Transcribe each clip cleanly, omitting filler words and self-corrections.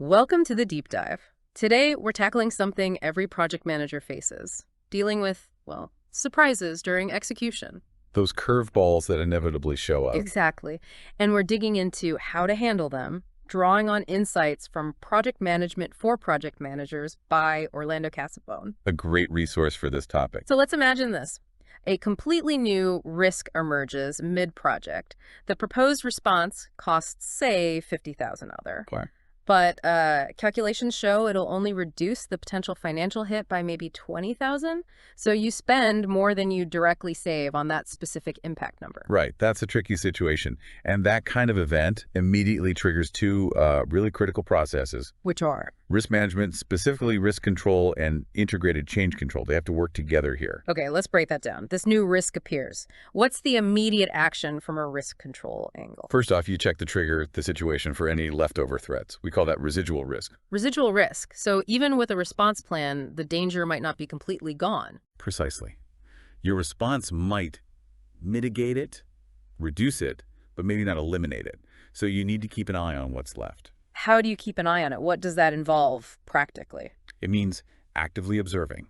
Welcome to the deep dive. Today, we're tackling something every project manager faces, dealing with, well, surprises during execution. Those curveballs that inevitably show up. Exactly. And we're digging into how to handle them, drawing on insights from Project Management for Project Managers by Orlando Casabone. A great resource for this topic. So let's imagine this. A completely new risk emerges mid-project. The proposed response costs, say, $50,000. Okay. But calculations show it'll only reduce the potential financial hit by maybe 20,000. So you spend more than you directly save on that specific impact number. Right. That's a tricky situation. And that kind of event immediately triggers two really critical processes. Which are? Risk management, specifically risk control and integrated change control. They have to work together here. Okay, let's break that down. This new risk appears. What's the immediate action from a risk control angle? First off, you check the situation for any leftover threats. We call that residual risk. Residual risk. So even with a response plan, the danger might not be completely gone. Precisely. Your response might mitigate it, reduce it, but maybe not eliminate it. So you need to keep an eye on what's left. How do you keep an eye on it? What does that involve practically? It means actively observing,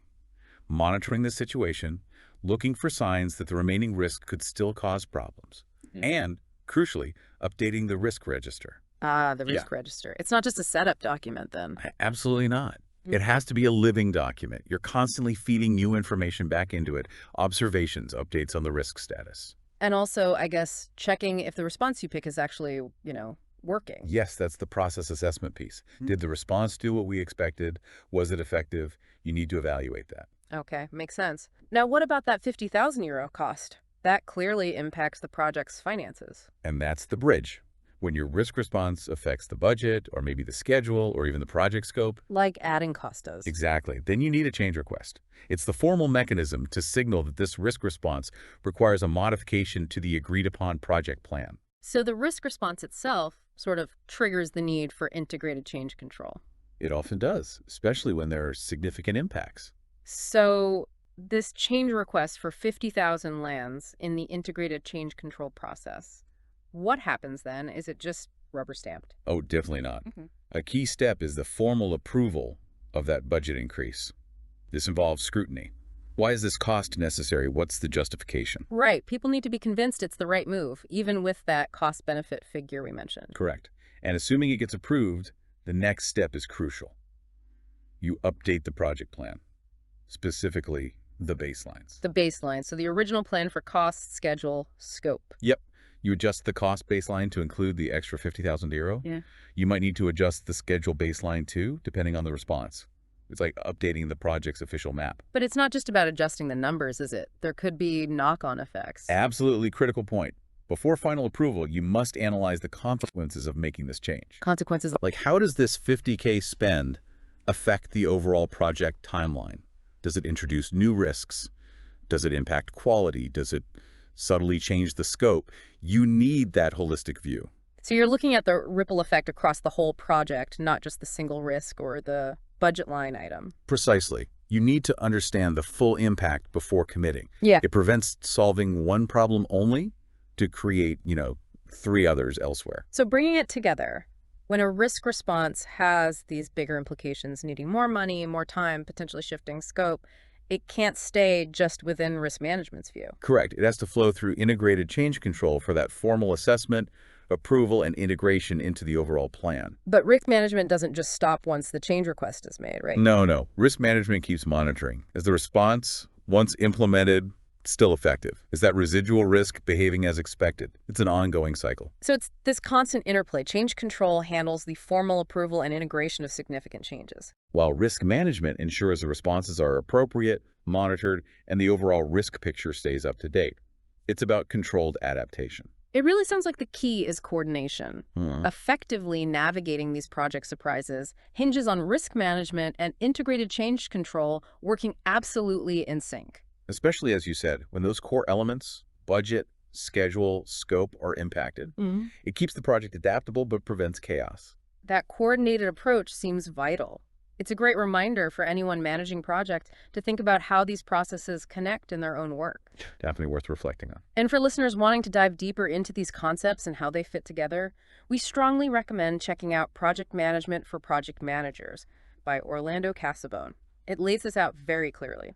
monitoring the situation, looking for signs that the remaining risk could still cause problems, and, crucially, updating the risk register. Ah, the risk register. It's not just a setup document then. Absolutely not. It has to be a living document. You're constantly feeding new information back into it, observations, updates on the risk status. And also, I guess, checking if the response you pick is actually, working. Yes, that's the process assessment piece. Did the response do what we expected? Was it effective? You need to evaluate that. Okay, makes sense. Now, what about that €50,000 cost? That clearly impacts the project's finances. And that's the bridge. When your risk response affects the budget, or maybe the schedule, or even the project scope. Like adding cost does. Exactly. Then you need a change request. It's the formal mechanism to signal that this risk response requires a modification to the agreed-upon project plan. So the risk response itself sort of triggers the need for integrated change control. It often does, especially when there are significant impacts. So this change request for 50,000 lands in the integrated change control process. What happens then? Is it just rubber stamped? Oh, definitely not. A key step is the formal approval of that budget increase. This involves scrutiny. Why is this cost necessary? What's the justification? Right. People need to be convinced it's the right move, even with that cost-benefit figure we mentioned. Correct. And assuming it gets approved, the next step is crucial. You update the project plan, specifically the baselines. The baseline. So the original plan for cost, schedule, scope. Yep. You adjust the cost baseline to include the extra €50,000. Yeah. You might need to adjust the schedule baseline too, depending on the response. It's like updating the project's official map. But it's not just about adjusting the numbers, is it? There could be knock-on effects. Absolutely critical point. Before final approval, you must analyze the consequences of making this change. Consequences. Like, how does this $50K spend affect the overall project timeline? Does it introduce new risks? Does it impact quality? Does it subtly change the scope? You need that holistic view. So you're looking at the ripple effect across the whole project, not just the single risk or the budget line item. Precisely. You need to understand the full impact before committing. Yeah. It prevents solving one problem only to create, three others elsewhere. So bringing it together, when a risk response has these bigger implications, needing more money, more time, potentially shifting scope, it can't stay just within risk management's view. Correct. It has to flow through integrated change control for that formal assessment, approval, and integration into the overall plan. But risk management doesn't just stop once the change request is made, right? No. Risk management keeps monitoring. Is the response, once implemented, still effective? Is that residual risk behaving as expected? It's an ongoing cycle. So it's this constant interplay. Change control handles the formal approval and integration of significant changes, while risk management ensures the responses are appropriate, monitored, and the overall risk picture stays up to date. It's about controlled adaptation. It really sounds like the key is coordination. Effectively navigating these project surprises hinges on risk management and integrated change control working absolutely in sync. Especially, as you said, when those core elements, budget, schedule, scope, are impacted. It keeps the project adaptable but prevents chaos. That coordinated approach seems vital. It's a great reminder for anyone managing projects to think about how these processes connect in their own work. Definitely worth reflecting on. And for listeners wanting to dive deeper into these concepts and how they fit together, we strongly recommend checking out Project Management for Project Managers by Orlando Casabone. It lays this out very clearly.